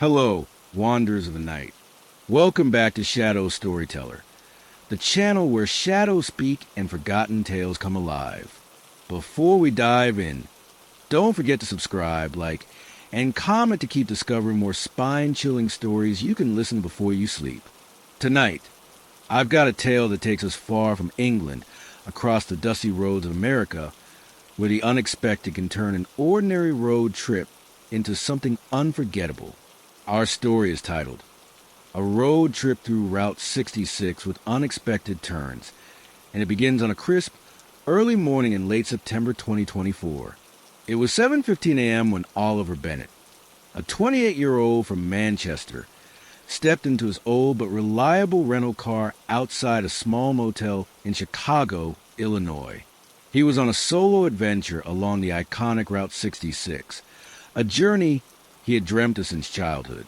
Hello, Wanderers of the Night. Welcome back to Shadow Storyteller, the channel where shadows speak and forgotten tales come alive. Before we dive in, don't forget to subscribe, like, and comment to keep discovering more spine-chilling stories you can listen to before you sleep. Tonight, I've got a tale that takes us far from England, across the dusty roads of America, where the unexpected can turn an ordinary road trip into something unforgettable. Our story is titled, A Road Trip Through Route 66 with Unexpected Turns, and it begins on a crisp, early morning in late September 2024. It was 7:15 a.m. when Oliver Bennett, a 28-year-old from Manchester, stepped into his old but reliable rental car outside a small motel in Chicago, Illinois. He was on a solo adventure along the iconic Route 66, a journey he had dreamt of since childhood.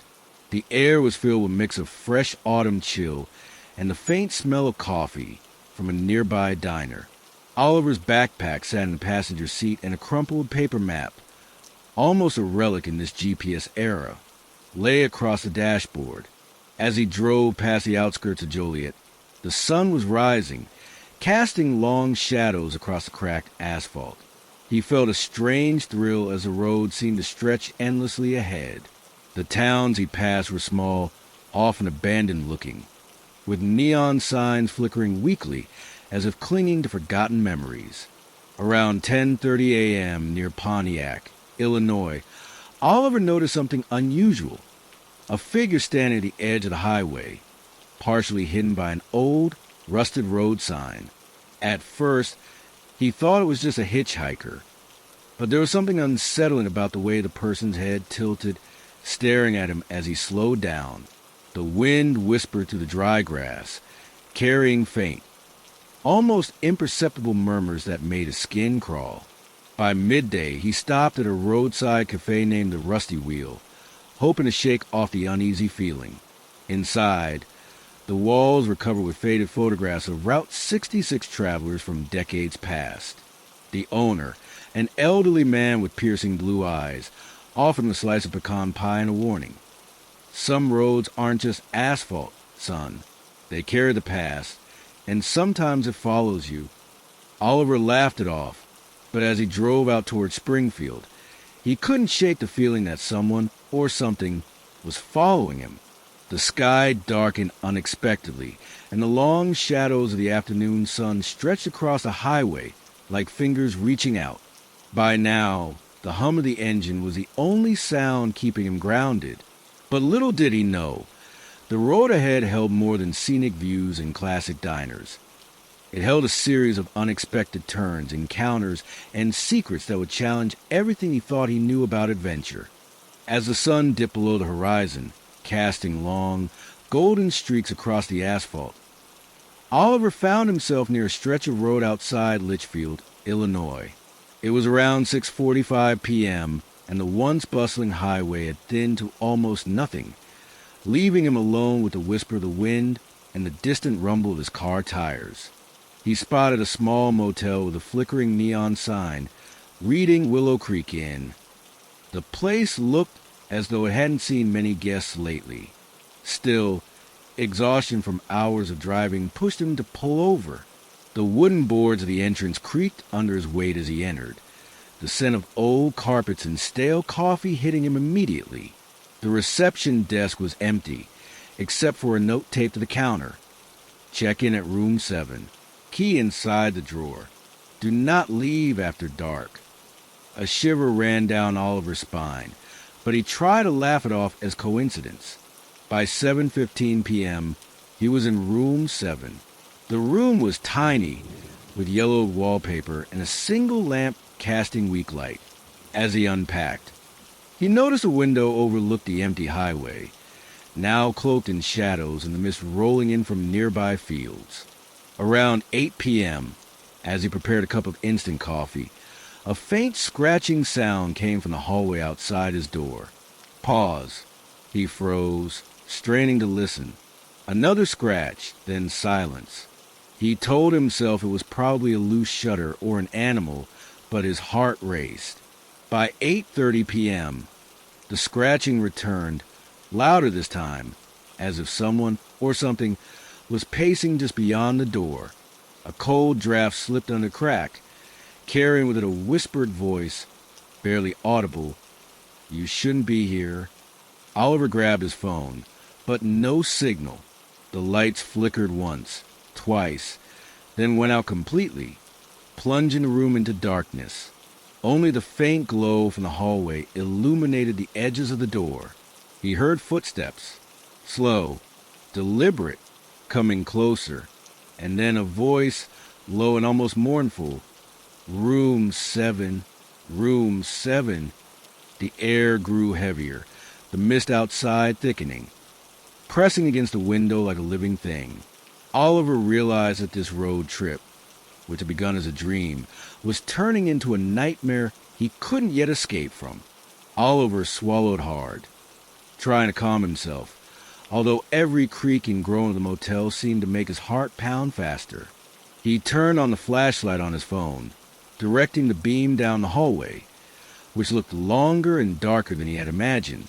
The air was filled with a mix of fresh autumn chill and the faint smell of coffee from a nearby diner. Oliver's backpack sat in the passenger seat, and a crumpled paper map, almost a relic in this GPS era, lay across the dashboard. As he drove past the outskirts of Joliet, the sun was rising, casting long shadows across the cracked asphalt. He felt a strange thrill as the road seemed to stretch endlessly ahead. The towns he passed were small, often abandoned-looking, with neon signs flickering weakly as if clinging to forgotten memories. Around 10:30 a.m. near Pontiac, Illinois, Oliver noticed something unusual. A figure standing at the edge of the highway, partially hidden by an old, rusted road sign. At first, he thought it was just a hitchhiker, but there was something unsettling about the way the person's head tilted, staring at him as he slowed down. The wind whispered through the dry grass, carrying faint, almost imperceptible murmurs that made his skin crawl. By midday, he stopped at a roadside cafe named the Rusty Wheel, hoping to shake off the uneasy feeling. Inside, the walls were covered with faded photographs of Route 66 travelers from decades past. The owner, an elderly man with piercing blue eyes, offered him a slice of pecan pie and a warning. Some roads aren't just asphalt, son. They carry the past, and sometimes it follows you. Oliver laughed it off, but as he drove out toward Springfield, he couldn't shake the feeling that someone or something was following him. The sky darkened unexpectedly, and the long shadows of the afternoon sun stretched across the highway like fingers reaching out. By now, the hum of the engine was the only sound keeping him grounded. But little did he know, the road ahead held more than scenic views and classic diners. It held a series of unexpected turns, encounters, and secrets that would challenge everything he thought he knew about adventure. As the sun dipped below the horizon, casting long, golden streaks across the asphalt, Oliver found himself near a stretch of road outside Litchfield, Illinois. It was around 6:45 p.m., and the once bustling highway had thinned to almost nothing, leaving him alone with the whisper of the wind and the distant rumble of his car tires. He spotted a small motel with a flickering neon sign reading Willow Creek Inn. The place looked as though it hadn't seen many guests lately. Still, exhaustion from hours of driving pushed him to pull over. The wooden boards of the entrance creaked under his weight as he entered, the scent of old carpets and stale coffee hitting him immediately. The reception desk was empty, except for a note taped to the counter. Check in at room 7. Key inside the drawer. Do not leave after dark. A shiver ran down Oliver's spine, but he tried to laugh it off as coincidence. By 7:15 p.m., he was in room 7. The room was tiny, with yellowed wallpaper and a single lamp casting weak light. As he unpacked, he noticed a window overlooked the empty highway, now cloaked in shadows and the mist rolling in from nearby fields. Around 8 p.m., as he prepared a cup of instant coffee, a faint scratching sound came from the hallway outside his door. Pause. He froze, straining to listen. Another scratch, then silence. He told himself it was probably a loose shutter or an animal, but his heart raced. By 8:30 p.m., the scratching returned, louder this time, as if someone or something was pacing just beyond the door. A cold draft slipped under the crack, carrying with it a whispered voice, barely audible, "You shouldn't be here." Oliver grabbed his phone, but no signal. The lights flickered once, twice, then went out completely, plunging the room into darkness. Only the faint glow from the hallway illuminated the edges of the door. He heard footsteps, slow, deliberate, coming closer, and then a voice, low and almost mournful, "Room 7, room 7. The air grew heavier, the mist outside thickening, pressing against the window like a living thing. Oliver realized that this road trip, which had begun as a dream, was turning into a nightmare he couldn't yet escape from. Oliver swallowed hard, trying to calm himself, although every creak and groan of the motel seemed to make his heart pound faster. He turned on the flashlight on his phone, directing the beam down the hallway, which looked longer and darker than he had imagined.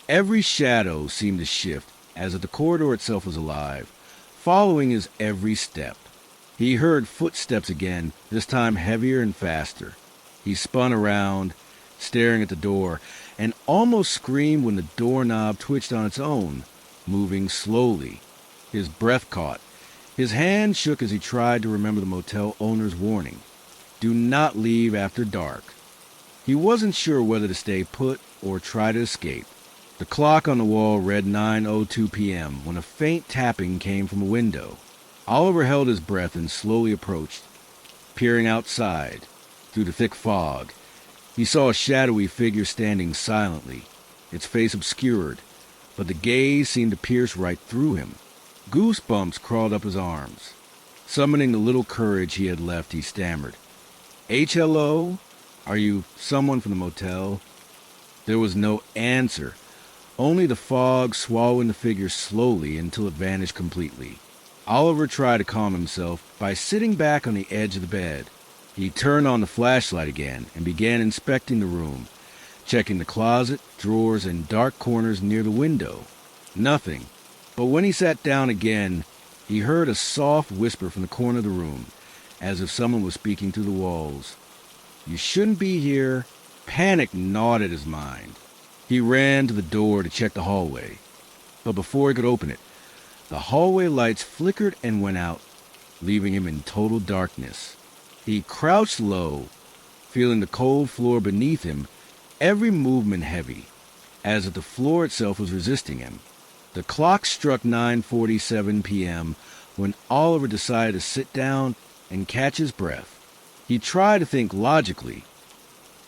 Every shadow seemed to shift, as if the corridor itself was alive, following his every step. He heard footsteps again, this time heavier and faster. He spun around, staring at the door, and almost screamed when the doorknob twitched on its own, moving slowly. His breath caught. His hand shook as he tried to remember the motel owner's warning. Do not leave after dark. He wasn't sure whether to stay put or try to escape. The clock on the wall read 9:02 p.m. when a faint tapping came from a window. Oliver held his breath and slowly approached, peering outside. Through the thick fog, he saw a shadowy figure standing silently, its face obscured, but the gaze seemed to pierce right through him. Goosebumps crawled up his arms. Summoning the little courage he had left, he stammered, "Hello? Are you someone from the motel?" There was no answer, only the fog swallowing the figure slowly until it vanished completely. Oliver tried to calm himself by sitting back on the edge of the bed. He turned on the flashlight again and began inspecting the room, checking the closet, drawers, and dark corners near the window. Nothing. But when he sat down again, he heard a soft whisper from the corner of the room, as if someone was speaking through the walls. "You shouldn't be here." Panic gnawed at his mind. He ran to the door to check the hallway, but before he could open it, the hallway lights flickered and went out, leaving him in total darkness. He crouched low, feeling the cold floor beneath him, every movement heavy, as if the floor itself was resisting him. The clock struck 9:47 p.m. when Oliver decided to sit down and catch his breath. He tried to think logically.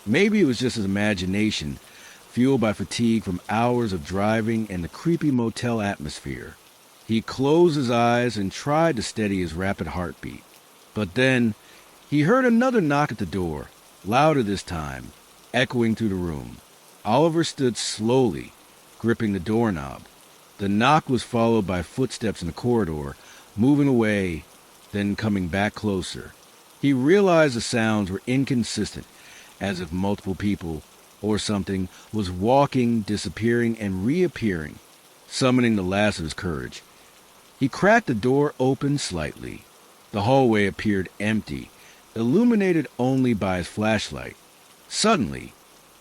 Maybe it was just his imagination, fueled by fatigue from hours of driving and the creepy motel atmosphere. He closed his eyes and tried to steady his rapid heartbeat. But then, he heard another knock at the door, louder this time, echoing through the room. Oliver stood slowly, gripping the doorknob. The knock was followed by footsteps in the corridor, moving away, then coming back closer. He realized the sounds were inconsistent, as if multiple people, or something, was walking, disappearing, and reappearing, summoning the last of his courage. He cracked the door open slightly. The hallway appeared empty, illuminated only by his flashlight. Suddenly,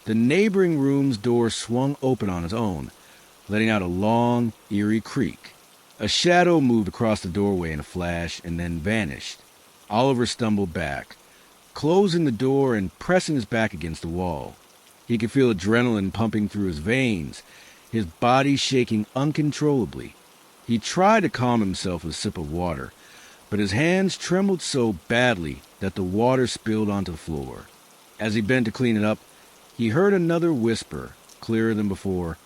the neighboring room's door swung open on its own, letting out a long, eerie creak. A shadow moved across the doorway in a flash and then vanished. Oliver stumbled back, closing the door and pressing his back against the wall. He could feel adrenaline pumping through his veins, his body shaking uncontrollably. He tried to calm himself with a sip of water, but his hands trembled so badly that the water spilled onto the floor. As he bent to clean it up, he heard another whisper, clearer than before,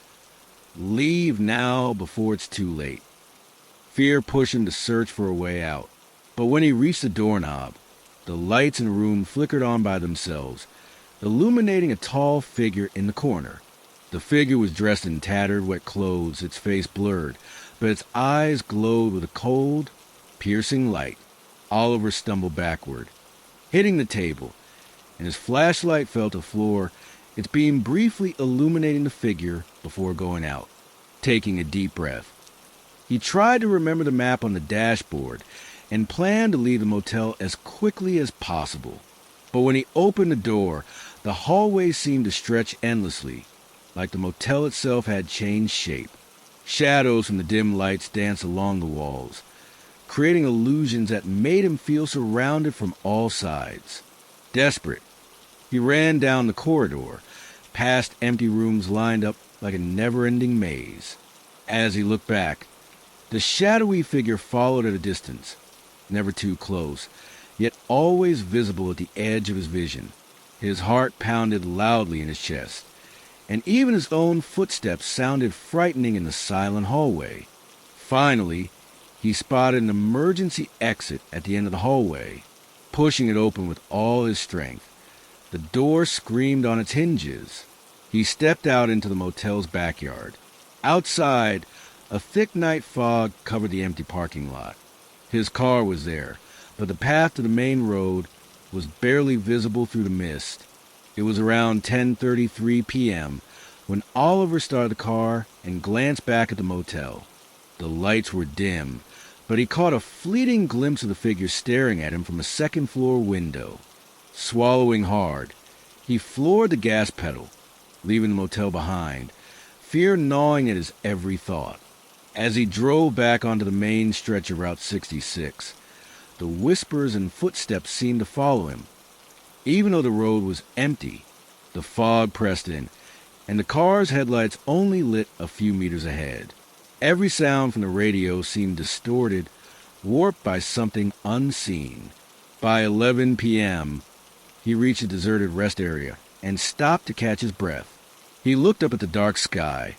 "Leave now before it's too late." Fear pushed him to search for a way out. But when he reached the doorknob, the lights in the room flickered on by themselves, illuminating a tall figure in the corner. The figure was dressed in tattered, wet clothes, its face blurred, but its eyes glowed with a cold, piercing light. Oliver stumbled backward, hitting the table, and his flashlight fell to the floor, its beam briefly illuminating the figure before going out. taking a deep breath. He tried to remember the map on the dashboard and planned to leave the motel as quickly as possible. But when he opened the door, the hallway seemed to stretch endlessly, like the motel itself had changed shape. Shadows from the dim lights danced along the walls, creating illusions that made him feel surrounded from all sides. Desperate, he ran down the corridor, past empty rooms lined up like a never-ending maze. As he looked back, the shadowy figure followed at a distance, never too close, yet always visible at the edge of his vision. His heart pounded loudly in his chest, and even his own footsteps sounded frightening in the silent hallway. Finally, he spotted an emergency exit at the end of the hallway. Pushing it open with all his strength, the door screamed on its hinges. He stepped out into the motel's backyard. Outside, a thick night fog covered the empty parking lot. His car was there, but the path to the main road was barely visible through the mist. It was around 10:33 p.m. when Oliver started the car and glanced back at the motel. The lights were dim, but he caught a fleeting glimpse of the figure staring at him from a second-floor window. Swallowing hard, he floored the gas pedal, leaving the motel behind, fear gnawing at his every thought. As he drove back onto the main stretch of Route 66, the whispers and footsteps seemed to follow him. Even though the road was empty, the fog pressed in, and the car's headlights only lit a few meters ahead. Every sound from the radio seemed distorted, warped by something unseen. By 11 p.m., he reached a deserted rest area and stopped to catch his breath. He looked up at the dark sky,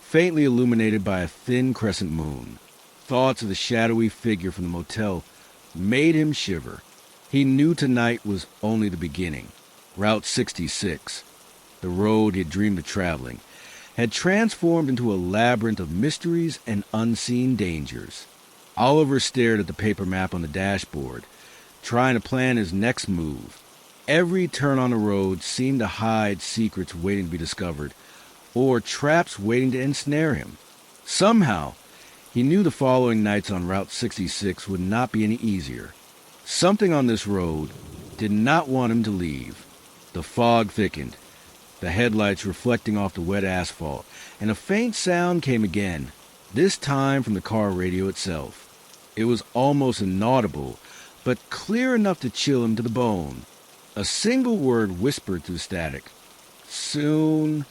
faintly illuminated by a thin crescent moon. Thoughts of the shadowy figure from the motel made him shiver. He knew tonight was only the beginning. Route 66, the road he had dreamed of traveling, had transformed into a labyrinth of mysteries and unseen dangers. Oliver stared at the paper map on the dashboard, trying to plan his next move. Every turn on the road seemed to hide secrets waiting to be discovered, or traps waiting to ensnare him. Somehow, he knew the following nights on Route 66 would not be any easier. Something on this road did not want him to leave. The fog thickened, the headlights reflecting off the wet asphalt, and a faint sound came again, this time from the car radio itself. It was almost inaudible, but clear enough to chill him to the bone. A single word whispered through the static. Soon.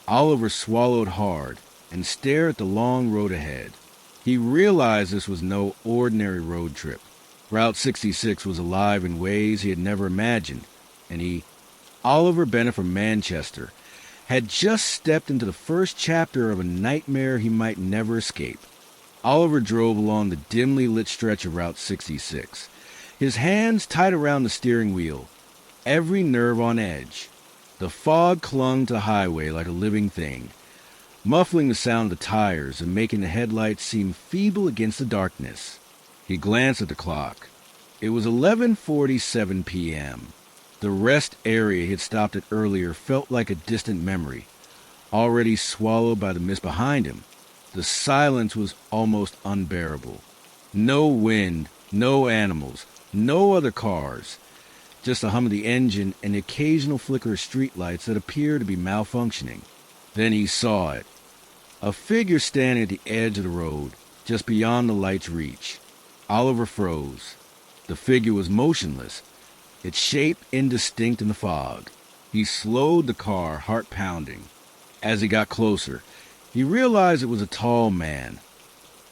Oliver swallowed hard and stared at the long road ahead. He realized this was no ordinary road trip. Route 66 was alive in ways he had never imagined, and he, Oliver Bennett from Manchester, had just stepped into the first chapter of a nightmare he might never escape. Oliver drove along the dimly lit stretch of Route 66, his hands tight around the steering wheel, every nerve on edge. The fog clung to the highway like a living thing, muffling the sound of the tires and making the headlights seem feeble against the darkness. He glanced at the clock. It was 11:47 p.m. The rest area he had stopped at earlier felt like a distant memory, already swallowed by the mist behind him. The silence was almost unbearable. No wind, no animals, no other cars, just the hum of the engine and the occasional flicker of streetlights that appeared to be malfunctioning. Then he saw it. A figure standing at the edge of the road, just beyond the light's reach. Oliver froze. The figure was motionless, its shape indistinct in the fog. He slowed the car, heart pounding. As he got closer, he realized it was a tall man,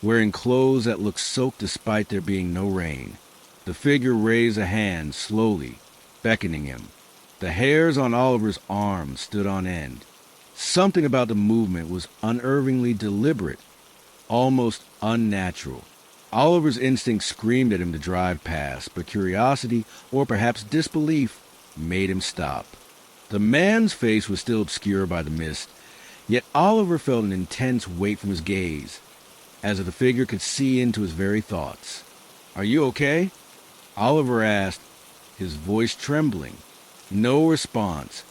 wearing clothes that looked soaked despite there being no rain. The figure raised a hand slowly, beckoning him. The hairs on Oliver's arms stood on end. Something about the movement was unnervingly deliberate, almost unnatural. Oliver's instinct screamed at him to drive past, but curiosity, or perhaps disbelief, made him stop. The man's face was still obscured by the mist, yet Oliver felt an intense weight from his gaze, as if the figure could see into his very thoughts. "Are you okay?" Oliver asked, his voice trembling. No response,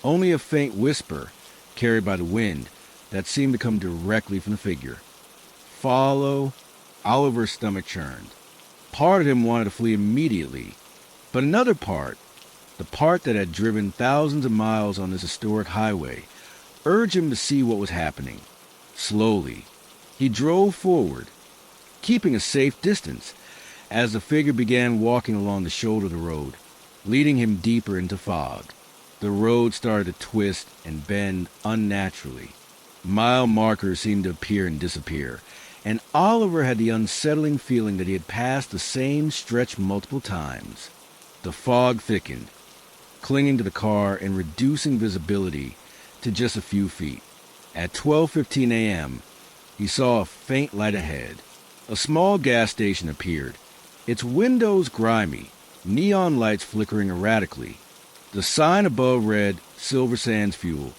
only a faint whisper, carried by the wind, that seemed to come directly from the figure. Follow. Oliver's stomach churned. Part of him wanted to flee immediately, but another part, the part that had driven thousands of miles on this historic highway, urged him to see what was happening. Slowly, he drove forward, keeping a safe distance, as the figure began walking along the shoulder of the road, leading him deeper into fog. The road started to twist and bend unnaturally. Mile markers seemed to appear and disappear, and Oliver had the unsettling feeling that he had passed the same stretch multiple times. The fog thickened, clinging to the car and reducing visibility to just a few feet. At 12:15 a.m., he saw a faint light ahead. A small gas station appeared, its windows grimy, neon lights flickering erratically. The sign above read Silver Sands Fuel,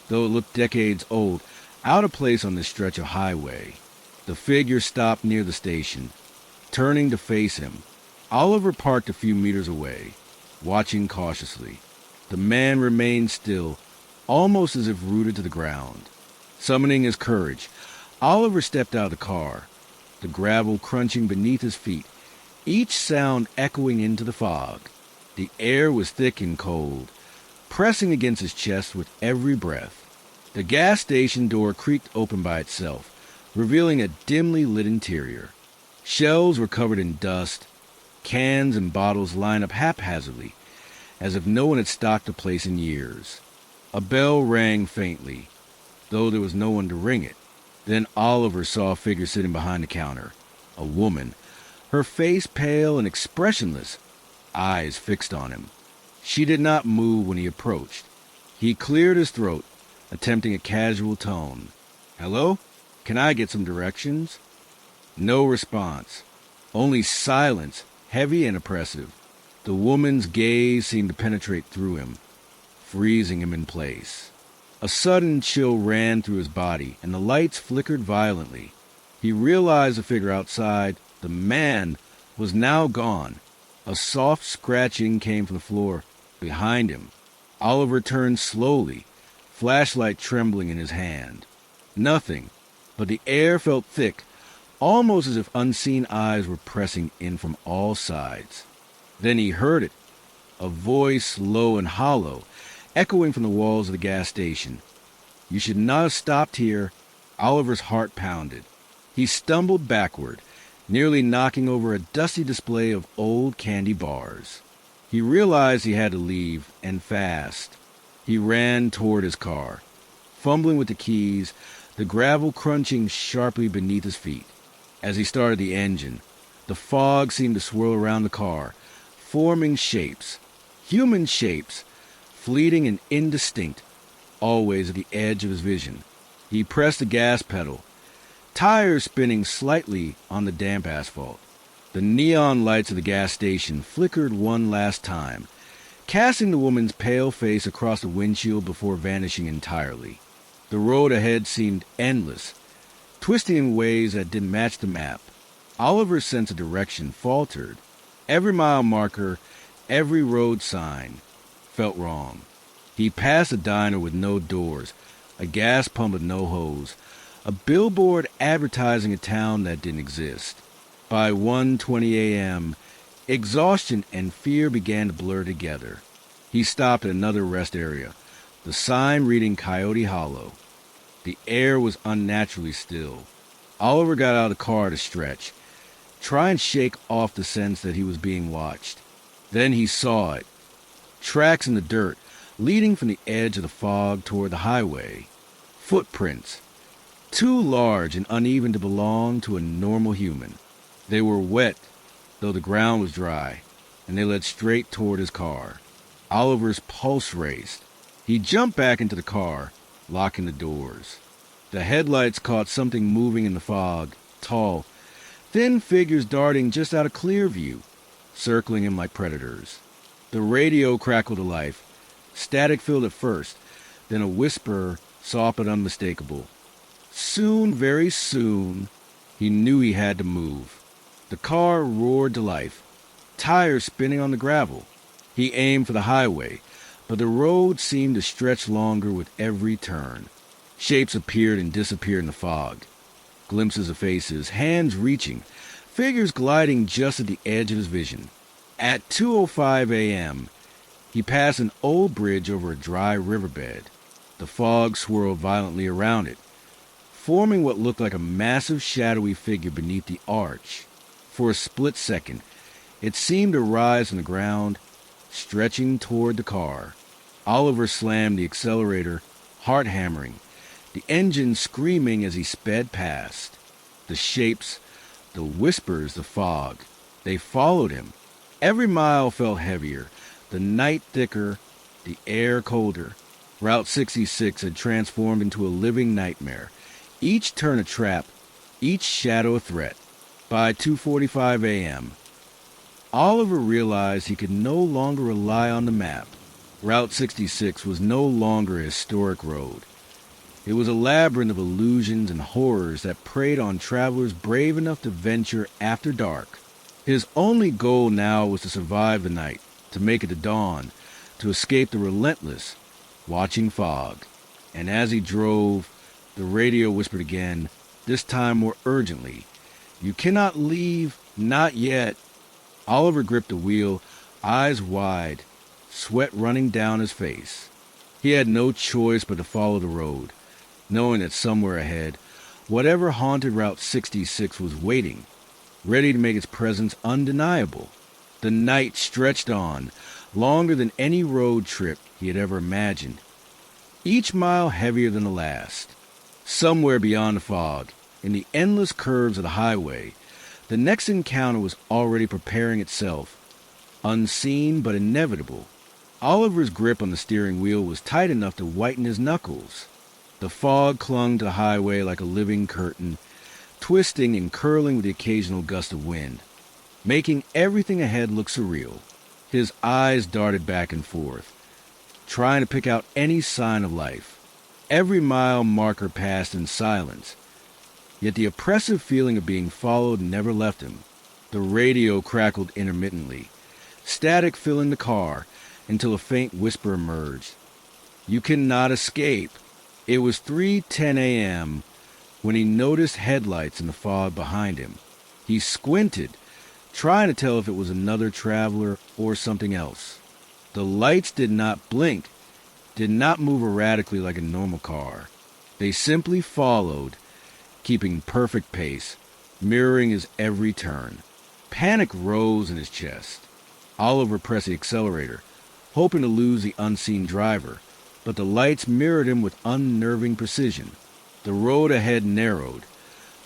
though it looked decades old, out of place on this stretch of highway. The figure stopped near the station, turning to face him. Oliver parked a few meters away, watching cautiously. The man remained still, almost as if rooted to the ground. Summoning his courage, Oliver stepped out of the car, the gravel crunching beneath his feet, each sound echoing into the fog. The air was thick and cold, pressing against his chest with every breath. The gas station door creaked open by itself, revealing a dimly lit interior. Shelves were covered in dust, cans and bottles lined up haphazardly, as if no one had stocked the place in years. A bell rang faintly, though there was no one to ring it. Then Oliver saw a figure sitting behind the counter, a woman, her face pale and expressionless, eyes fixed on him. She did not move when he approached. He cleared his throat, attempting a casual tone. "Hello? Can I get some directions?" No response, only silence, heavy and oppressive. The woman's gaze seemed to penetrate through him, freezing him in place. A sudden chill ran through his body, and the lights flickered violently. He realized the figure outside, the man, was now gone. A soft scratching came from the floor behind him. Oliver turned slowly, flashlight trembling in his hand. Nothing, but the air felt thick, almost as if unseen eyes were pressing in from all sides. Then he heard it, a voice low and hollow, echoing from the walls of the gas station. "You should not have stopped here." Oliver's heart pounded. He stumbled backward, nearly knocking over a dusty display of old candy bars. He realized he had to leave, and fast. He ran toward his car, fumbling with the keys, the gravel crunching sharply beneath his feet. As he started the engine, the fog seemed to swirl around the car, forming shapes, human shapes, fleeting and indistinct, always at the edge of his vision. He pressed the gas pedal, tires spinning slightly on the damp asphalt. The neon lights of the gas station flickered one last time, casting the woman's pale face across the windshield before vanishing entirely. The road ahead seemed endless, twisting in ways that didn't match the map. Oliver's sense of direction faltered. Every mile marker, every road sign felt wrong. He passed a diner with no doors, a gas pump with no hose, a billboard advertising a town that didn't exist. By 1:20 a.m., exhaustion and fear began to blur together. He stopped at another rest area, the sign reading Coyote Hollow. The air was unnaturally still. Oliver got out of the car to stretch, try and shake off the sense that he was being watched. Then he saw it. Tracks in the dirt, leading from the edge of the fog toward the highway. Footprints, too large and uneven to belong to a normal human. They were wet, though the ground was dry, and they led straight toward his car. Oliver's pulse raced. He jumped back into the car, locking the doors. The headlights caught something moving in the fog, tall, thin figures darting just out of clear view, circling him like predators. The radio crackled to life, static-filled at first, then a whisper, soft but unmistakable. Soon, very soon, he knew he had to move. The car roared to life, tires spinning on the gravel. He aimed for the highway, but the road seemed to stretch longer with every turn. Shapes appeared and disappeared in the fog. Glimpses of faces, hands reaching, figures gliding just at the edge of his vision. At 2:05 a.m., he passed an old bridge over a dry riverbed. The fog swirled violently around it, forming what looked like a massive shadowy figure beneath the arch. For a split second, it seemed to rise from the ground, stretching toward the car. Oliver slammed the accelerator, heart hammering, the engine screaming as he sped past. The shapes, the whispers, the fog, they followed him. Every mile felt heavier, the night thicker, the air colder. Route 66 had transformed into a living nightmare, each turn a trap, each shadow a threat. By 2:45 a.m., Oliver realized he could no longer rely on the map. Route 66 was no longer a historic road. It was a labyrinth of illusions and horrors that preyed on travelers brave enough to venture after dark. His only goal now was to survive the night, to make it to dawn, to escape the relentless, watching fog. And as he drove, the radio whispered again, this time more urgently, "You cannot leave, not yet." Oliver gripped the wheel, eyes wide, sweat running down his face. He had no choice but to follow the road, knowing that somewhere ahead, whatever haunted Route 66 was waiting, ready to make its presence undeniable. The night stretched on, longer than any road trip he had ever imagined, each mile heavier than the last. Somewhere beyond the fog, in the endless curves of the highway, the next encounter was already preparing itself, unseen but inevitable. Oliver's grip on the steering wheel was tight enough to whiten his knuckles. The fog clung to the highway like a living curtain, twisting and curling with the occasional gust of wind, making everything ahead look surreal. His eyes darted back and forth, trying to pick out any sign of life. Every mile marker passed in silence, yet the oppressive feeling of being followed never left him. The radio crackled intermittently, static filling the car until a faint whisper emerged. "You cannot escape." It was 3:10 a.m. when he noticed headlights in the fog behind him. He squinted, trying to tell if it was another traveler or something else. The lights did not blink, did not move erratically like a normal car. They simply followed, keeping perfect pace, mirroring his every turn. Panic rose in his chest. Oliver pressed the accelerator, hoping to lose the unseen driver, but the lights mirrored him with unnerving precision. The road ahead narrowed,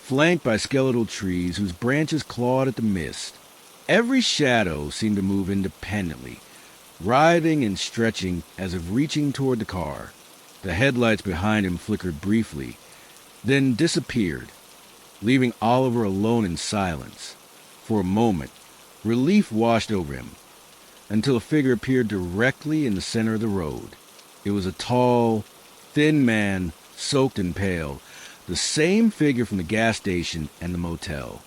flanked by skeletal trees whose branches clawed at the mist. Every shadow seemed to move independently, writhing and stretching as if reaching toward the car. The headlights behind him flickered briefly, then disappeared, leaving Oliver alone in silence. For a moment, relief washed over him, until a figure appeared directly in the center of the road. It was a tall, thin man, soaked and pale, the same figure from the gas station and the motel.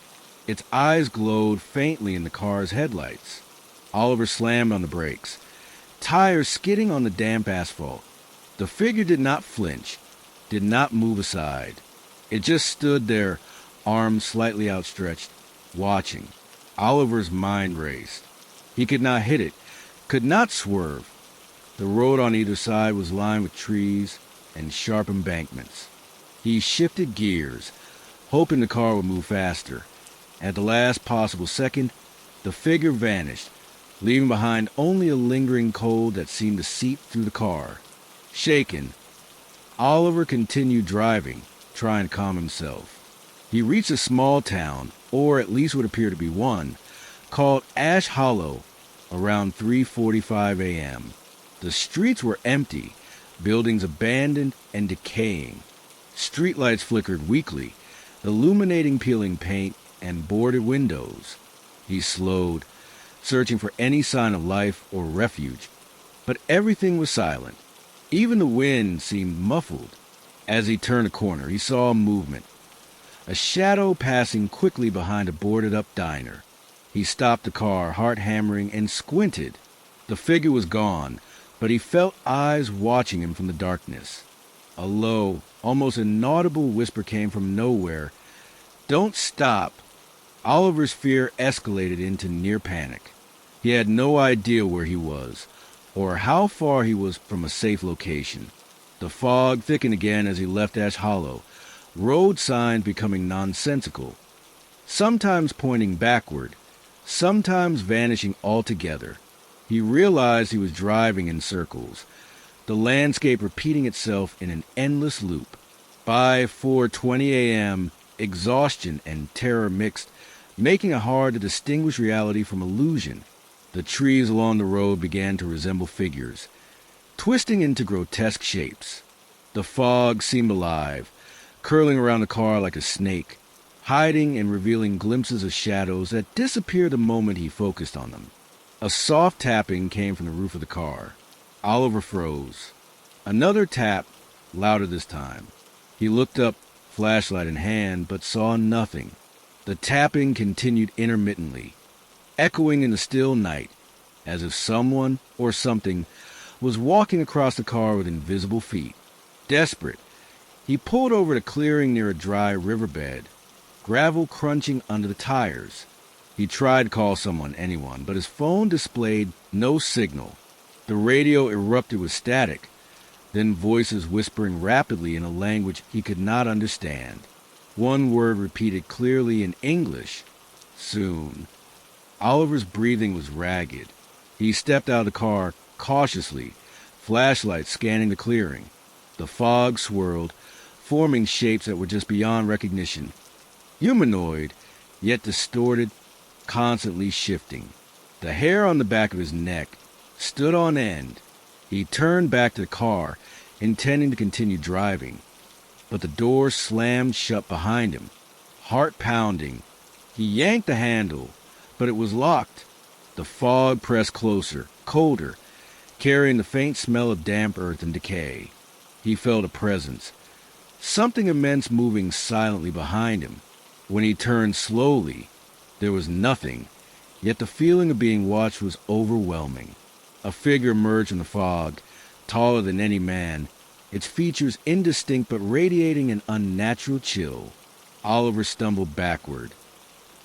Its eyes glowed faintly in the car's headlights. Oliver slammed on the brakes, tires skidding on the damp asphalt. The figure did not flinch, did not move aside. It just stood there, arms slightly outstretched, watching. Oliver's mind raced. He could not hit it, could not swerve. The road on either side was lined with trees and sharp embankments. He shifted gears, hoping the car would move faster. At the last possible second, the figure vanished, leaving behind only a lingering cold that seemed to seep through the car. Shaken, Oliver continued driving, trying to calm himself. He reached a small town, or at least what appeared to be one, called Ash Hollow, around 3:45 a.m. The streets were empty, buildings abandoned and decaying. Streetlights flickered weakly, illuminating peeling paint and boarded windows. He slowed, searching for any sign of life or refuge, but everything was silent. Even the wind seemed muffled. As he turned a corner, he saw movement, a shadow passing quickly behind a boarded-up diner. He stopped the car, heart hammering, and squinted. The figure was gone, but he felt eyes watching him from the darkness. A low, almost inaudible whisper came from nowhere. "Don't stop." Oliver's fear escalated into near panic. He had no idea where he was, or how far he was from a safe location. The fog thickened again as he left Ash Hollow, road signs becoming nonsensical, sometimes pointing backward, sometimes vanishing altogether. He realized he was driving in circles, the landscape repeating itself in an endless loop. By 4:20 a.m., exhaustion and terror mixed, making it hard to distinguish reality from illusion. The trees along the road began to resemble figures, twisting into grotesque shapes. The fog seemed alive, curling around the car like a snake, hiding and revealing glimpses of shadows that disappeared the moment he focused on them. A soft tapping came from the roof of the car. Oliver froze. Another tap, louder this time. He looked up, flashlight in hand, but saw nothing. The tapping continued intermittently, echoing in the still night, as if someone or something was walking across the car with invisible feet. Desperate, he pulled over to a clearing near a dry riverbed, gravel crunching under the tires. He tried to call anyone, but his phone displayed no signal. The radio erupted with static, then voices whispering rapidly in a language he could not understand. One word repeated clearly in English: soon. Oliver's breathing was ragged. He stepped out of the car cautiously, flashlight scanning the clearing. The fog swirled, forming shapes that were just beyond recognition. Humanoid, yet distorted, constantly shifting. The hair on the back of his neck stood on end. He turned back to the car, intending to continue driving, but the door slammed shut behind him. Heart pounding, he yanked the handle, but it was locked. The fog pressed closer, colder, carrying the faint smell of damp earth and decay. He felt a presence, something immense moving silently behind him. When he turned slowly, there was nothing, yet the feeling of being watched was overwhelming. A figure emerged from the fog, taller than any man, its features indistinct but radiating an unnatural chill. Oliver stumbled backward,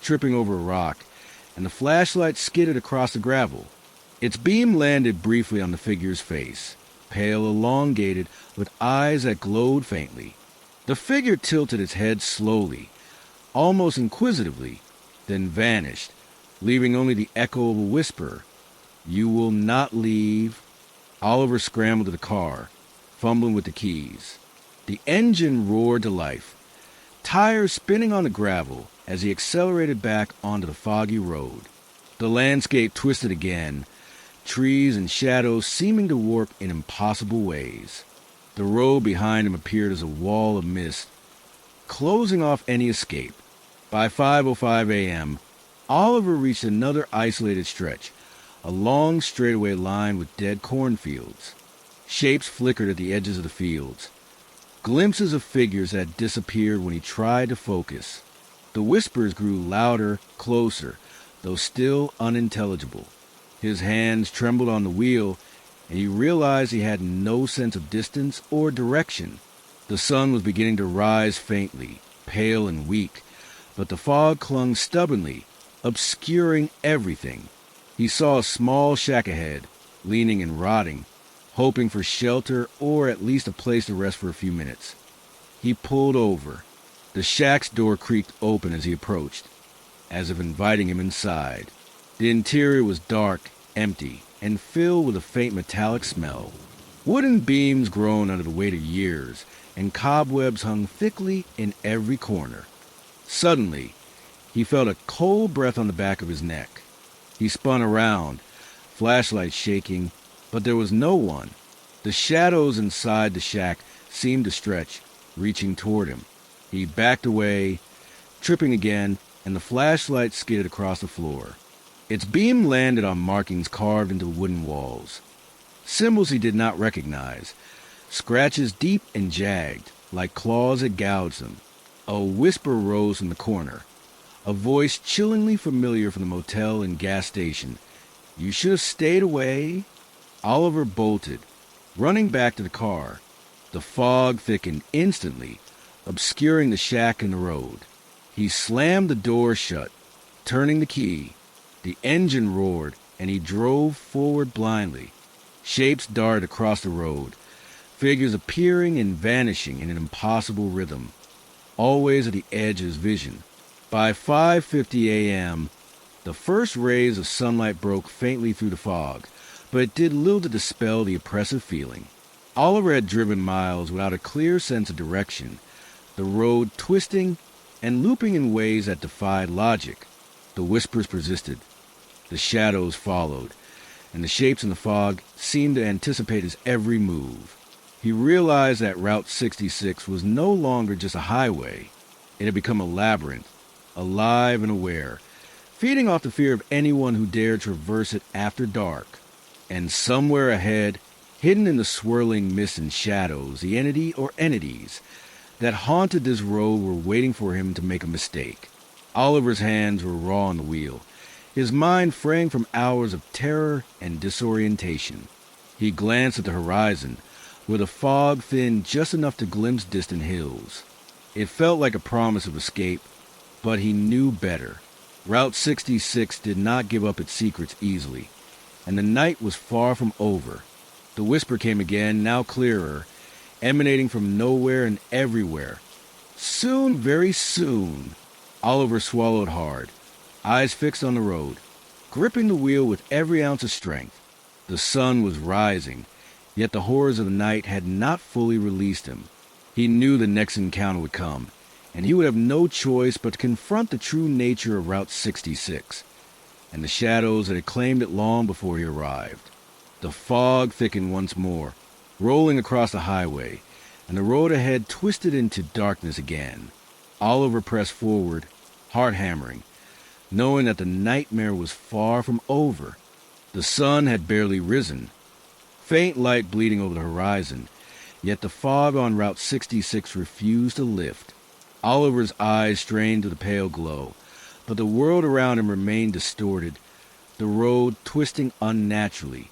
tripping over a rock, and the flashlight skidded across the gravel. Its beam landed briefly on the figure's face, pale, elongated, with eyes that glowed faintly. The figure tilted its head slowly, almost inquisitively, then vanished, leaving only the echo of a whisper. "You will not leave." Oliver scrambled to the car, fumbling with the keys. The engine roared to life, tires spinning on the gravel as he accelerated back onto the foggy road. The landscape twisted again, trees and shadows seeming to warp in impossible ways. The road behind him appeared as a wall of mist, closing off any escape. By 5:05 a.m., Oliver reached another isolated stretch, a long straightaway lined with dead cornfields. Shapes flickered at the edges of the fields, glimpses of figures that disappeared when he tried to focus. The whispers grew louder, closer, though still unintelligible. His hands trembled on the wheel, and he realized he had no sense of distance or direction. The sun was beginning to rise faintly, pale and weak, but the fog clung stubbornly, obscuring everything. He saw a small shack ahead, leaning and rotting, hoping for shelter or at least a place to rest for a few minutes. He pulled over. The shack's door creaked open as he approached, as if inviting him inside. The interior was dark, empty, and filled with a faint metallic smell. Wooden beams groaned under the weight of years, and cobwebs hung thickly in every corner. Suddenly, he felt a cold breath on the back of his neck. He spun around, flashlight shaking, but there was no one. The shadows inside the shack seemed to stretch, reaching toward him. He backed away, tripping again, and the flashlight skidded across the floor. Its beam landed on markings carved into the wooden walls. Symbols he did not recognize, scratches deep and jagged, like claws had gouged them. A whisper rose from the corner, a voice chillingly familiar from the motel and gas station. "You should have stayed away." Oliver bolted, running back to the car. The fog thickened instantly, obscuring the shack and the road. He slammed the door shut, turning the key. The engine roared, and he drove forward blindly. Shapes darted across the road, figures appearing and vanishing in an impossible rhythm, always at the edge of his vision. By 5:50 a.m., the first rays of sunlight broke faintly through the fog, but it did little to dispel the oppressive feeling. Oliver had driven miles without a clear sense of direction, the road twisting and looping in ways that defied logic. The whispers persisted. The shadows followed, and the shapes in the fog seemed to anticipate his every move. He realized that Route 66 was no longer just a highway. It had become a labyrinth, alive and aware, feeding off the fear of anyone who dared traverse it after dark. And somewhere ahead, hidden in the swirling mist and shadows, the entity or entities that haunted this road were waiting for him to make a mistake. Oliver's hands were raw on the wheel, his mind fraying from hours of terror and disorientation. He glanced at the horizon, where the fog thinned just enough to glimpse distant hills. It felt like a promise of escape, but he knew better. Route 66 did not give up its secrets easily, and the night was far from over. The whisper came again, now clearer, emanating from nowhere and everywhere. Soon, very soon. Oliver swallowed hard, eyes fixed on the road, gripping the wheel with every ounce of strength. The sun was rising, yet the horrors of the night had not fully released him. He knew the next encounter would come, and he would have no choice but to confront the true nature of Route 66, and the shadows that had claimed it long before he arrived. The fog thickened once more, rolling across the highway, and the road ahead twisted into darkness again. Oliver pressed forward, heart hammering, knowing that the nightmare was far from over. The sun had barely risen, faint light bleeding over the horizon, yet the fog on Route 66 refused to lift. Oliver's eyes strained to the pale glow, but the world around him remained distorted, the road twisting unnaturally,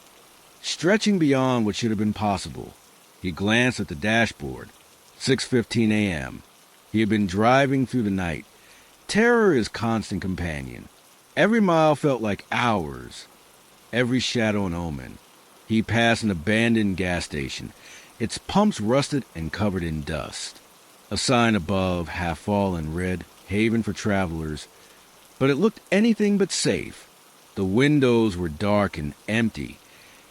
stretching beyond what should have been possible. He glanced at the dashboard. 6:15 a.m. He had been driving through the night, terror his constant companion. Every mile felt like hours, every shadow an omen. He passed an abandoned gas station, its pumps rusted and covered in dust. A sign above, half fallen, read, "Haven for travelers," but it looked anything but safe. The windows were dark and empty,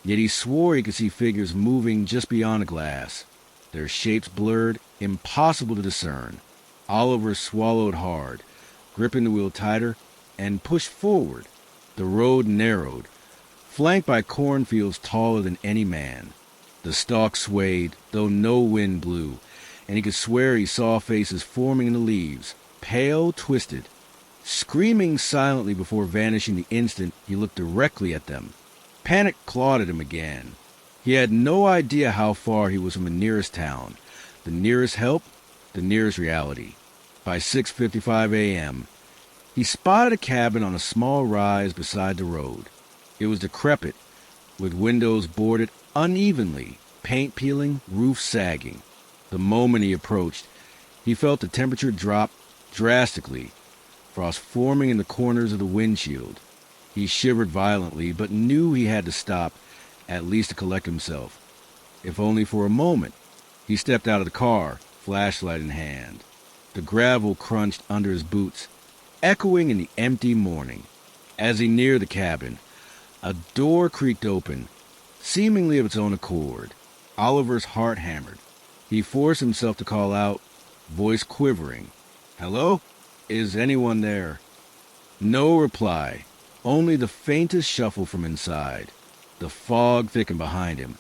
yet he swore he could see figures moving just beyond the glass, their shapes blurred, impossible to discern. Oliver swallowed hard, gripping the wheel tighter, and pushed forward. The road narrowed, flanked by cornfields taller than any man. The stalks swayed, though no wind blew, and he could swear he saw faces forming in the leaves, pale, twisted, screaming silently before vanishing the instant he looked directly at them. Panic clawed at him again. He had no idea how far he was from the nearest town, the nearest help, the nearest reality. By 6:55 a.m., he spotted a cabin on a small rise beside the road. It was decrepit, with windows boarded unevenly, paint peeling, roof sagging. The moment he approached, he felt the temperature drop drastically, frost forming in the corners of the windshield. He shivered violently, but knew he had to stop, at least to collect himself, if only for a moment. He stepped out of the car, flashlight in hand. The gravel crunched under his boots, echoing in the empty morning. As he neared the cabin, a door creaked open, seemingly of its own accord. Oliver's heart hammered. He forced himself to call out, voice quivering. "Hello? Is anyone there?" No reply, only the faintest shuffle from inside. The fog thickened behind him,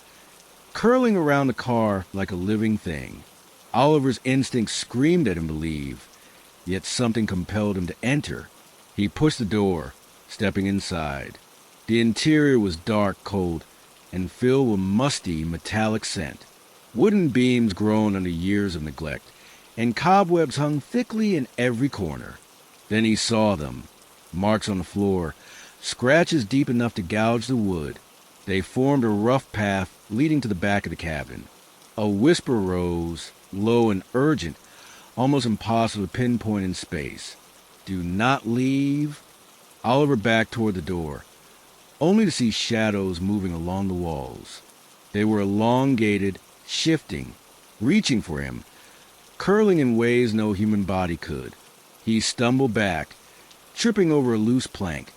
curling around the car like a living thing. Oliver's instincts screamed at him to leave, yet something compelled him to enter. He pushed the door, stepping inside. The interior was dark, cold, and filled with musty, metallic scent. Wooden beams groaned under years of neglect, and cobwebs hung thickly in every corner. Then he saw them, marks on the floor, scratches deep enough to gouge the wood. They formed a rough path leading to the back of the cabin. A whisper rose, low and urgent, almost impossible to pinpoint in space. "Do not leave." Oliver backed toward the door, only to see shadows moving along the walls. They were elongated, shifting, reaching for him, curling in ways no human body could. He stumbled back, tripping over a loose plank,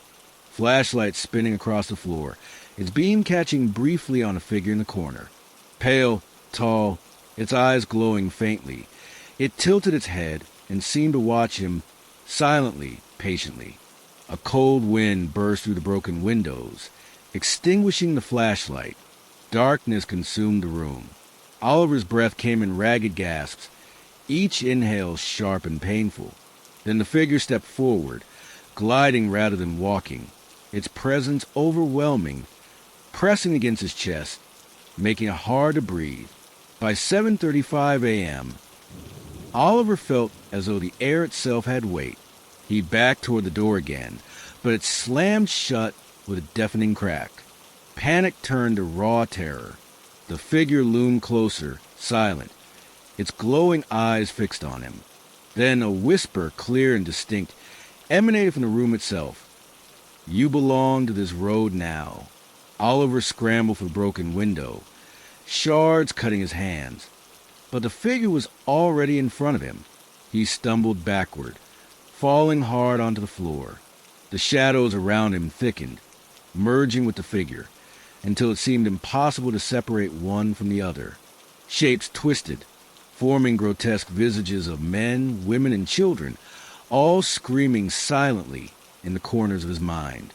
flashlight spinning across the floor, its beam catching briefly on a figure in the corner. Pale, tall, its eyes glowing faintly, it tilted its head and seemed to watch him silently, patiently. A cold wind burst through the broken windows, extinguishing the flashlight. Darkness consumed the room. Oliver's breath came in ragged gasps, each inhale sharp and painful. Then the figure stepped forward, gliding rather than walking, its presence overwhelming, pressing against his chest, making it hard to breathe. By 7:35 a.m., Oliver felt as though the air itself had weight. He backed toward the door again, but it slammed shut with a deafening crack. Panic turned to raw terror. The figure loomed closer, silent, its glowing eyes fixed on him. Then a whisper, clear and distinct, emanated from the room itself. "You belong to this road now." Oliver scrambled for the broken window, shards cutting his hands. But the figure was already in front of him. He stumbled backward, falling hard onto the floor. The shadows around him thickened, merging with the figure, until it seemed impossible to separate one from the other. Shapes twisted, forming grotesque visages of men, women, and children, all screaming silently in the corners of his mind.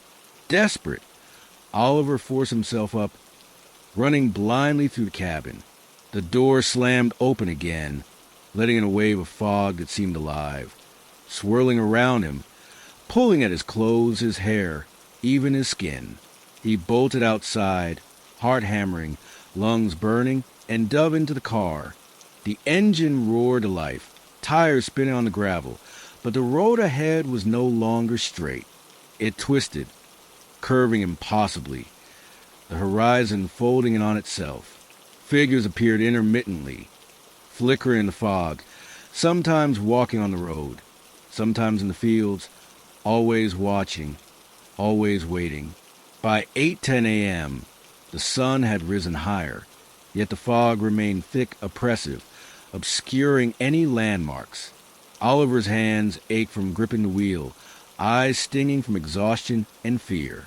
Desperate, Oliver forced himself up, running blindly through the cabin. The door slammed open again, letting in a wave of fog that seemed alive, swirling around him, pulling at his clothes, his hair, even his skin. He bolted outside, heart hammering, lungs burning, and dove into the car. The engine roared to life, tires spinning on the gravel, but the road ahead was no longer straight. It twisted, curving impossibly, the horizon folding in on itself. Figures appeared intermittently, flickering in the fog, sometimes walking on the road, sometimes in the fields, always watching, always waiting. By 8:10 a.m., the sun had risen higher, yet the fog remained thick, oppressive, obscuring any landmarks. Oliver's hands ached from gripping the wheel, eyes stinging from exhaustion and fear.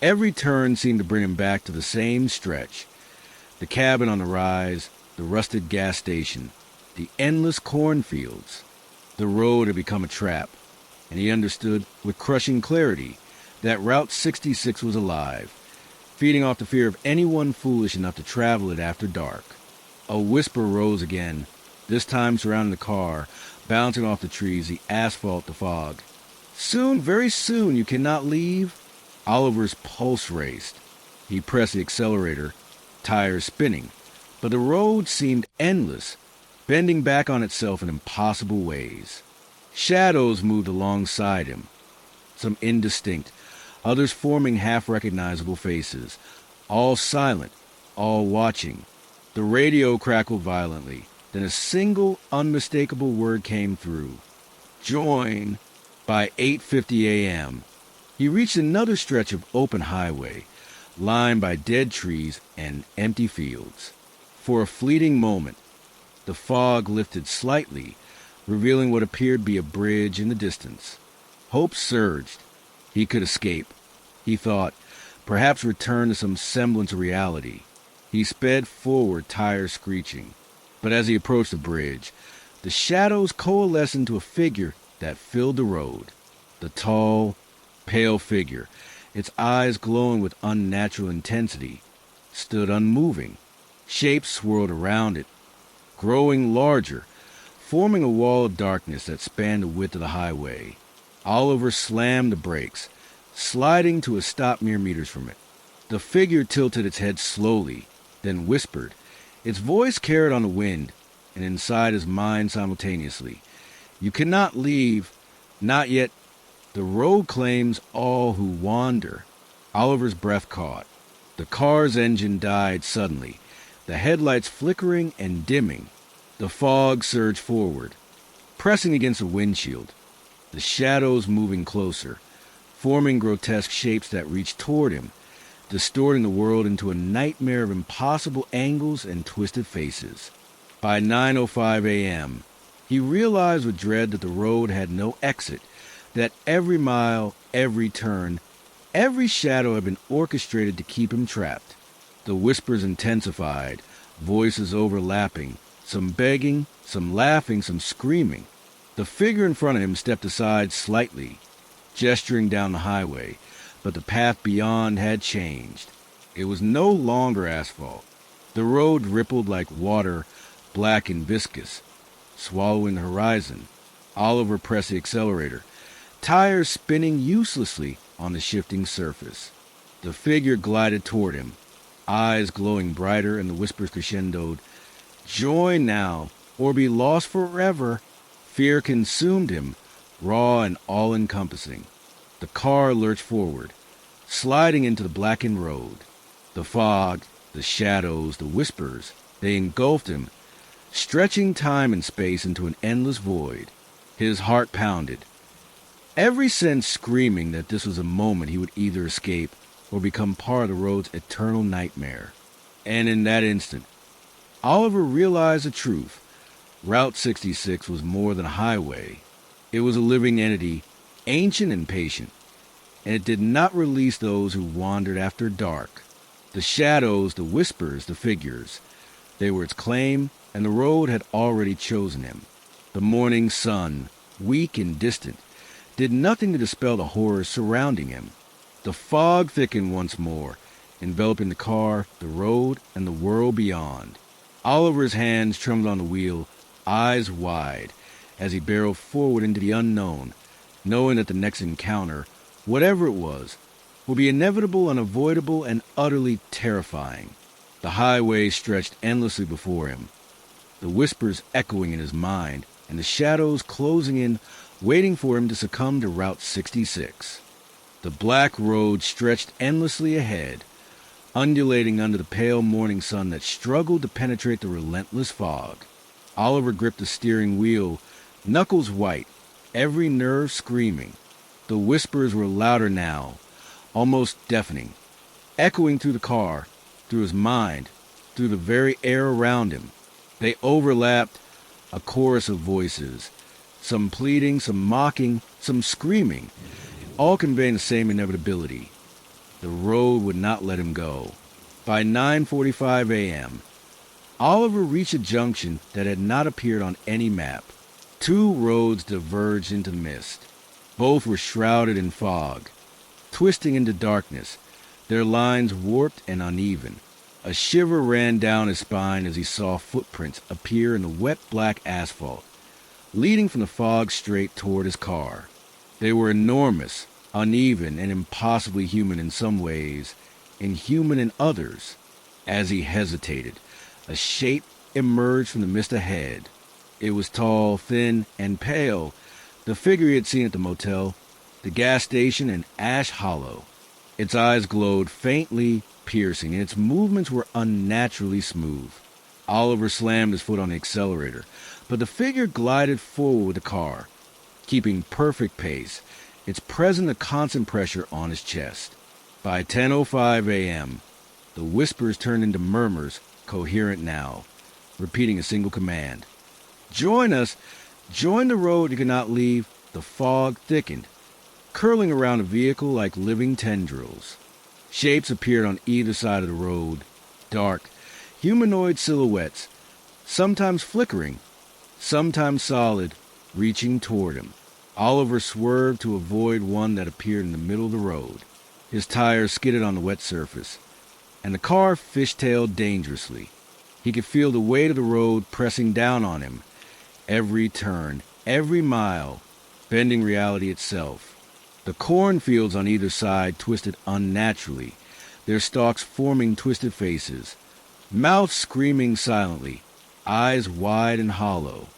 Every turn seemed to bring him back to the same stretch. The cabin on the rise, the rusted gas station, the endless cornfields. The road had become a trap, and he understood with crushing clarity that Route 66 was alive, feeding off the fear of anyone foolish enough to travel it after dark. A whisper rose again, this time surrounding the car, bouncing off the trees, the asphalt, the fog. "Soon, very soon, you cannot leave." Oliver's pulse raced. He pressed the accelerator, tires spinning, but the road seemed endless, bending back on itself in impossible ways. Shadows moved alongside him, some indistinct, others forming half-recognizable faces, all silent, all watching. The radio crackled violently, then a single, unmistakable word came through. "Join." By 8:50 a.m., he reached another stretch of open highway, lined by dead trees and empty fields. For a fleeting moment, the fog lifted slightly, revealing what appeared to be a bridge in the distance. Hope surged. He could escape. He thought, perhaps return to some semblance of reality. He sped forward, tires screeching. But as he approached the bridge, the shadows coalesced into a figure that filled the road. The tall, pale figure, its eyes glowing with unnatural intensity, stood unmoving. Shapes swirled around it, growing larger, forming a wall of darkness that spanned the width of the highway. Oliver slammed the brakes, sliding to a stop mere meters from it. The figure tilted its head slowly, then whispered. Its voice carried on the wind, and inside his mind simultaneously. "You cannot leave, not yet. The road claims all who wander." Oliver's breath caught. The car's engine died suddenly, the headlights flickering and dimming. The fog surged forward, pressing against the windshield, the shadows moving closer, forming grotesque shapes that reached toward him, distorting the world into a nightmare of impossible angles and twisted faces. By 9:05 a.m., he realized with dread that the road had no exit, that every mile, every turn, every shadow had been orchestrated to keep him trapped. The whispers intensified, voices overlapping, some begging, some laughing, some screaming. The figure in front of him stepped aside slightly, gesturing down the highway, but the path beyond had changed. It was no longer asphalt. The road rippled like water, black and viscous, swallowing the horizon. Oliver pressed the accelerator, tires spinning uselessly on the shifting surface. The figure glided toward him, eyes glowing brighter, and the whispers crescendoed. Join now, or be lost forever. Fear consumed him, raw and all-encompassing. The car lurched forward, sliding into the blackened road. The fog, the shadows, the whispers, they engulfed him, stretching time and space into an endless void. His heart pounded, every sense screaming that this was a moment he would either escape or become part of the road's eternal nightmare. And in that instant, Oliver realized the truth. Route 66 was more than a highway. It was a living entity, ancient and patient, and it did not release those who wandered after dark. The shadows, the whispers, the figures, they were its claim, and the road had already chosen him. The morning sun, weak and distant, did nothing to dispel the horrors surrounding him. The fog thickened once more, enveloping the car, the road, and the world beyond. Oliver's hands trembled on the wheel, eyes wide, as he barreled forward into the unknown, knowing that the next encounter, whatever it was, would be inevitable, unavoidable, and utterly terrifying. The highway stretched endlessly before him, the whispers echoing in his mind, and the shadows closing in, waiting for him to succumb to Route 66. The black road stretched endlessly ahead, undulating under the pale morning sun that struggled to penetrate the relentless fog. Oliver gripped the steering wheel, knuckles white, every nerve screaming. The whispers were louder now, almost deafening, echoing through the car, through his mind, through the very air around him. They overlapped, a chorus of voices, some pleading, some mocking, some screaming, all conveying the same inevitability. The road would not let him go. By 9:45 a.m., Oliver reached a junction that had not appeared on any map. Two roads diverged into the mist. Both were shrouded in fog, twisting into darkness, their lines warped and uneven. A shiver ran down his spine as he saw footprints appear in the wet black asphalt, leading from the fog straight toward his car. They were enormous, uneven, and impossibly human in some ways, inhuman in others. As he hesitated, a shape emerged from the mist ahead. It was tall, thin, and pale, the figure he had seen at the motel, the gas station, and Ash Hollow. Its eyes glowed faintly, piercing, and its movements were unnaturally smooth. Oliver slammed his foot on the accelerator, but the figure glided forward with the car, keeping perfect pace, its present a constant pressure on his chest. By 10:05 a.m., the whispers turned into murmurs, coherent now, repeating a single command. Join us! Join the road you cannot leave. The fog thickened, curling around the vehicle like living tendrils. Shapes appeared on either side of the road, dark, humanoid silhouettes, sometimes flickering, sometimes solid, reaching toward him. Oliver swerved to avoid one that appeared in the middle of the road. His tires skidded on the wet surface, and the car fishtailed dangerously. He could feel the weight of the road pressing down on him, every turn, every mile, bending reality itself. The cornfields on either side twisted unnaturally, their stalks forming twisted faces, mouths screaming silently, eyes wide and hollow.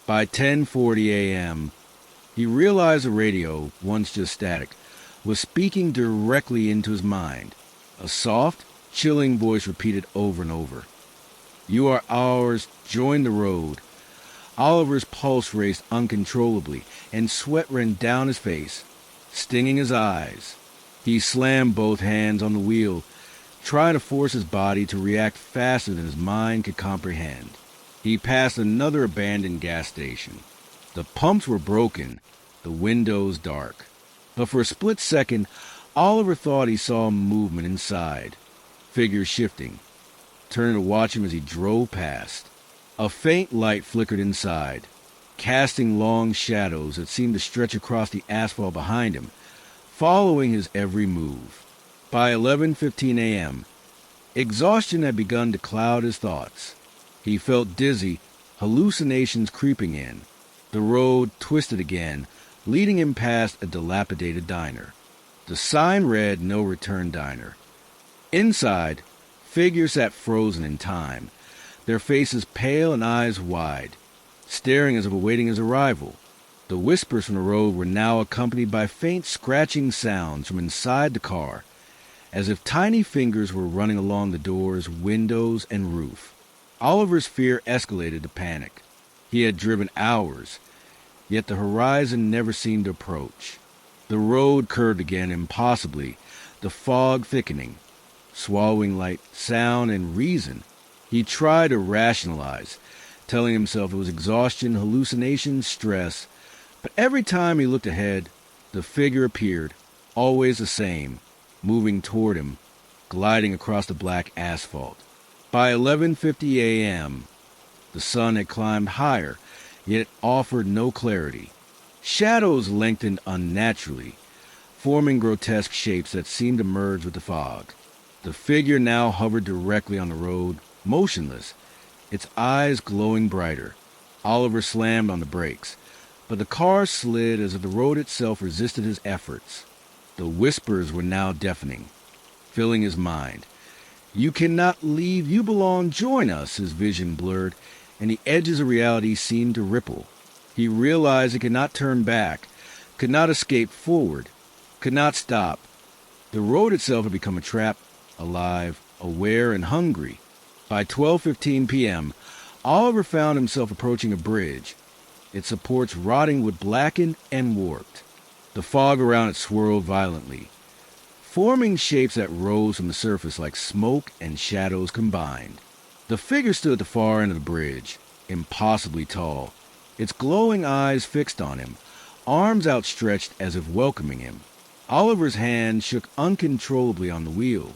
By 10:40 a.m., he realized the radio, once just static, was speaking directly into his mind. A soft, chilling voice repeated over and over. You are ours. Join the road. Oliver's pulse raced uncontrollably, and sweat ran down his face, stinging his eyes. He slammed both hands on the wheel, trying to force his body to react faster than his mind could comprehend. He passed another abandoned gas station. The pumps were broken, the windows dark. But for a split second, Oliver thought he saw movement inside, figures shifting, turning to watch him as he drove past. A faint light flickered inside, casting long shadows that seemed to stretch across the asphalt behind him, following his every move. By 11:15 a.m., exhaustion had begun to cloud his thoughts. He felt dizzy, hallucinations creeping in. The road twisted again, leading him past a dilapidated diner. The sign read "No Return Diner." Inside, figures sat frozen in time, their faces pale and eyes wide, staring as if awaiting his arrival. The whispers from the road were now accompanied by faint scratching sounds from inside the car, as if tiny fingers were running along the doors, windows, and roof. Oliver's fear escalated to panic. He had driven hours, yet the horizon never seemed to approach. The road curved again impossibly, the fog thickening, swallowing light, sound, and reason. He tried to rationalize, telling himself it was exhaustion, hallucination, stress, but every time he looked ahead, the figure appeared, always the same, moving toward him, gliding across the black asphalt. By 11:50 a.m., the sun had climbed higher, yet it offered no clarity. Shadows lengthened unnaturally, forming grotesque shapes that seemed to merge with the fog. The figure now hovered directly on the road, motionless, its eyes glowing brighter. Oliver slammed on the brakes, but the car slid as if the road itself resisted his efforts. The whispers were now deafening, filling his mind. "You cannot leave. You belong. Join us." His vision blurred, and the edges of reality seemed to ripple. He realized he could not turn back, could not escape forward, could not stop. The road itself had become a trap, alive, aware, and hungry. By 12:15 p.m., Oliver found himself approaching a bridge, its supports rotting wood blackened and warped. The fog around it swirled violently, forming shapes that rose from the surface like smoke and shadows combined. The figure stood at the far end of the bridge, impossibly tall, its glowing eyes fixed on him, arms outstretched as if welcoming him. Oliver's hand shook uncontrollably on the wheel.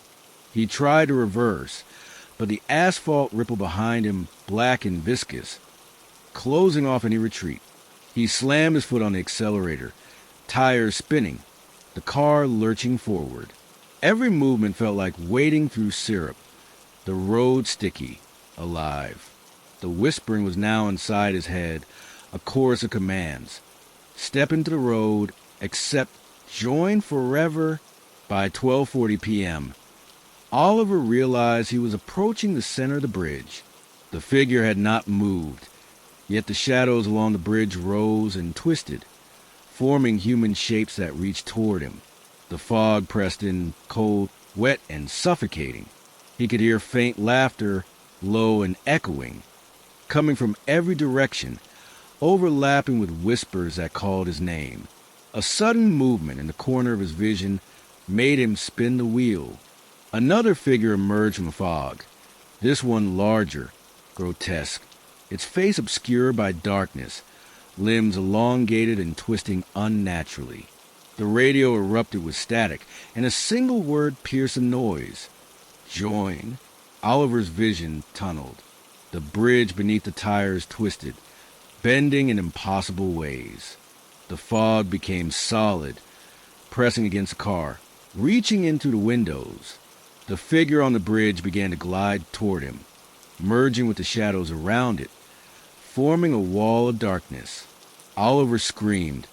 He tried to reverse, but the asphalt rippled behind him, black and viscous, closing off any retreat. He slammed his foot on the accelerator, tires spinning, the car lurching forward. Every movement felt like wading through syrup, the road sticky, alive. The whispering was now inside his head, a chorus of commands. Step into the road, accept, join forever. By 12:40 p.m., Oliver realized he was approaching the center of the bridge. The figure had not moved, yet the shadows along the bridge rose and twisted, forming human shapes that reached toward him. The fog pressed in, cold, wet, and suffocating. He could hear faint laughter, low and echoing, coming from every direction, overlapping with whispers that called his name. A sudden movement in the corner of his vision made him spin the wheel. Another figure emerged from the fog, this one larger, grotesque, its face obscured by darkness, limbs elongated and twisting unnaturally. The radio erupted with static, and a single word pierced the noise. Join. Oliver's vision tunneled. The bridge beneath the tires twisted, bending in impossible ways. The fog became solid, pressing against the car, reaching into the windows. The figure on the bridge began to glide toward him, merging with the shadows around it, forming a wall of darkness. Oliver screamed,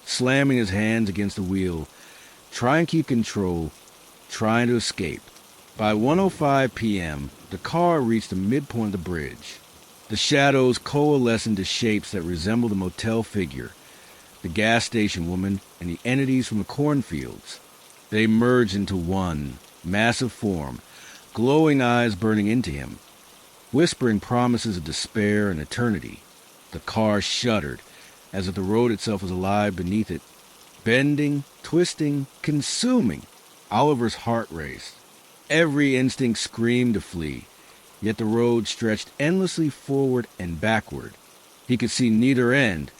slamming his hands against the wheel, trying to keep control, trying to escape. By 1:05 p.m., the car reached the midpoint of the bridge. The shadows coalesced into shapes that resembled the motel figure, the gas station woman, and the entities from the cornfields. They merged into one massive form, glowing eyes burning into him. whispering promises of despair and eternity. The car shuddered, as if the road itself was alive beneath it, bending, twisting, consuming. Oliver's heart raced. Every instinct screamed to flee, yet the road stretched endlessly forward and backward. He could see neither end,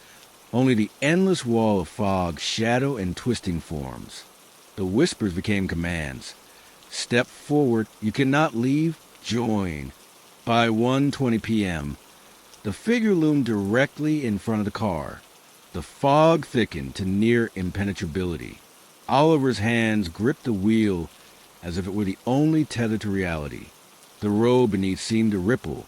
only the endless wall of fog, shadow, and twisting forms. The whispers became commands. Step forward, you cannot leave, join. By 1:20 p.m., the figure loomed directly in front of the car. The fog thickened to near impenetrability. Oliver's hands gripped the wheel as if it were the only tether to reality. The road beneath seemed to ripple,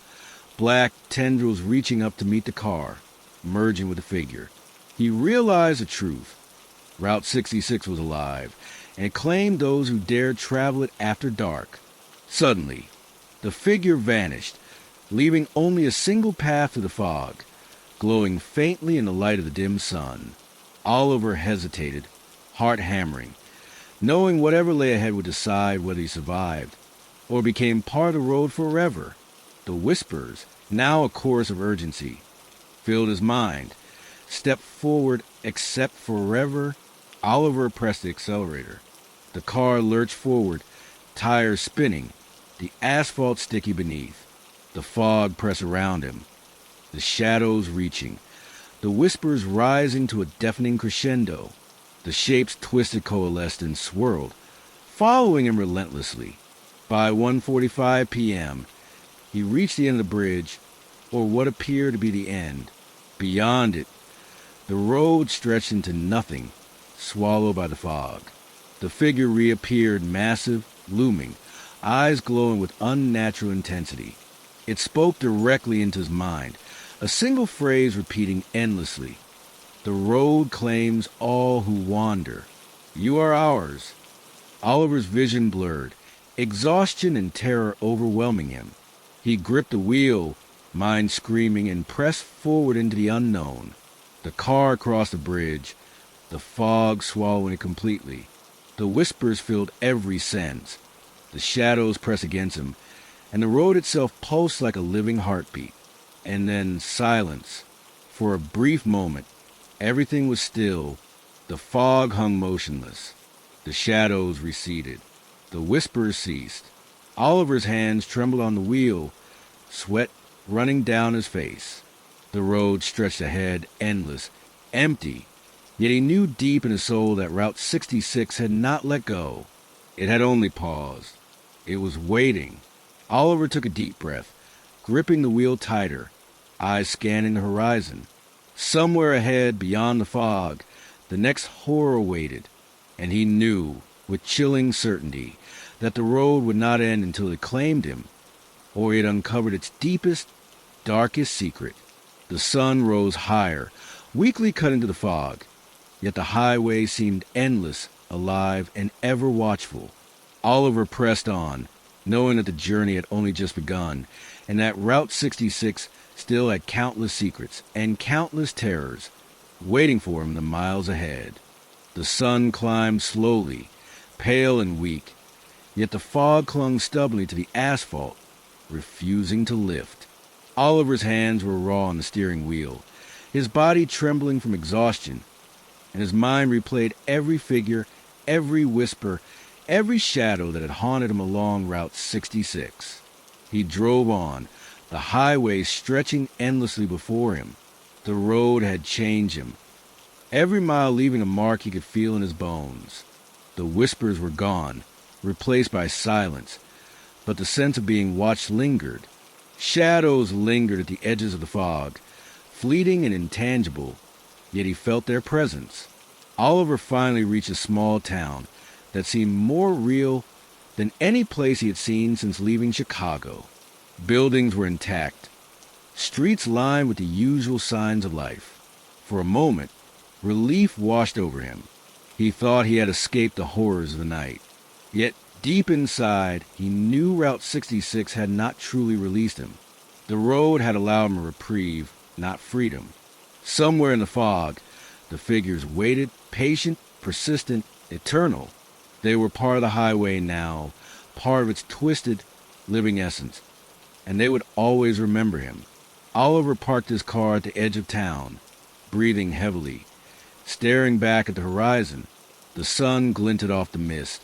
black tendrils reaching up to meet the car, merging with the figure. He realized the truth. Route 66 was alive, and it claimed those who dared travel it after dark. Suddenly, the figure vanished, leaving only a single path to the fog, glowing faintly in the light of the dim sun. Oliver hesitated, heart hammering, knowing whatever lay ahead would decide whether he survived or became part of the road forever. The whispers, now a chorus of urgency, filled his mind. Step forward, accept forever. Oliver pressed the accelerator. The car lurched forward, tires spinning, the asphalt sticky beneath. The fog pressed around him, the shadows reaching, the whispers rising to a deafening crescendo. The shapes twisted, coalesced, and swirled, following him relentlessly. By 1:45 p.m., he reached the end of the bridge, or what appeared to be the end. Beyond it, the road stretched into nothing, swallowed by the fog. The figure reappeared, massive, looming, eyes glowing with unnatural intensity. It spoke directly into his mind, a single phrase repeating endlessly. The road claims all who wander. You are ours. Oliver's vision blurred, exhaustion and terror overwhelming him. He gripped the wheel, mind screaming, and pressed forward into the unknown. The car crossed the bridge, the fog swallowing it completely. The whispers filled every sense. The shadows pressed against him, and the road itself pulsed like a living heartbeat. And then silence. For a brief moment, everything was still. The fog hung motionless. The shadows receded. The whispers ceased. Oliver's hands trembled on the wheel, sweat running down his face. The road stretched ahead, endless, empty. Yet he knew deep in his soul that Route 66 had not let go. It had only paused. It was waiting. Oliver took a deep breath, gripping the wheel tighter, eyes scanning the horizon. Somewhere ahead, beyond the fog, the next horror waited, and he knew, with chilling certainty, that the road would not end until it claimed him, or it uncovered its deepest, darkest secret. The sun rose higher, weakly cut into the fog, yet the highway seemed endless, alive, and ever watchful. Oliver pressed on, knowing that the journey had only just begun, and that Route 66 still had countless secrets and countless terrors waiting for him in the miles ahead. The sun climbed slowly, pale and weak, yet the fog clung stubbornly to the asphalt, refusing to lift. Oliver's hands were raw on the steering wheel, his body trembling from exhaustion, and his mind replayed every figure, every whisper, every shadow that had haunted him along Route 66. He drove on, the highway stretching endlessly before him. The road had changed him, every mile leaving a mark he could feel in his bones. The whispers were gone, replaced by silence, but the sense of being watched lingered. Shadows lingered at the edges of the fog, fleeting and intangible, yet he felt their presence. Oliver finally reached a small town that seemed more real than any place he had seen since leaving Chicago. Buildings were intact, streets lined with the usual signs of life. For a moment, relief washed over him. He thought he had escaped the horrors of the night. Yet, deep inside, he knew Route 66 had not truly released him. The road had allowed him a reprieve, not freedom. Somewhere in the fog, the figures waited, patient, persistent, eternal. They were part of the highway now, part of its twisted, living essence. and they would always remember him. Oliver parked his car at the edge of town, breathing heavily, staring back at the horizon. The sun glinted off the mist,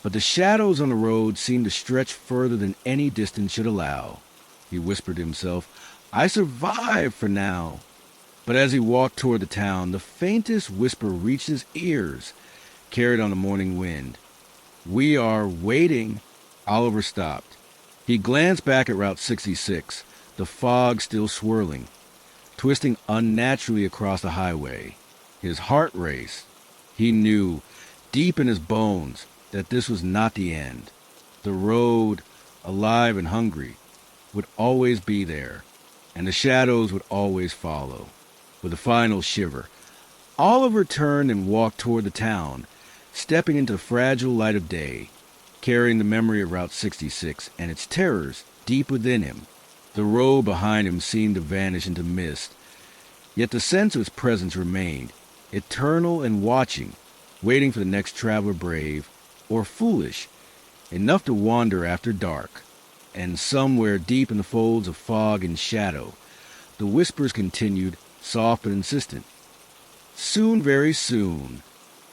but the shadows on the road seemed to stretch further than any distance should allow. He whispered to himself, "I survived for now." But as he walked toward the town, the faintest whisper reached his ears, carried on the morning wind. "We are waiting." Oliver stopped. He glanced back at Route 66, the fog still swirling, twisting unnaturally across the highway. His heart raced. He knew, deep in his bones, that this was not the end. The road, alive and hungry, would always be there, and the shadows would always follow. With a final shiver, Oliver turned and walked toward the town, stepping into the fragile light of day, carrying the memory of Route 66 and its terrors deep within him. The road behind him seemed to vanish into mist, yet the sense of its presence remained, eternal and watching, waiting for the next traveler brave, or foolish, enough to wander after dark. And somewhere deep in the folds of fog and shadow, the whispers continued, soft but insistent. "Soon, very soon,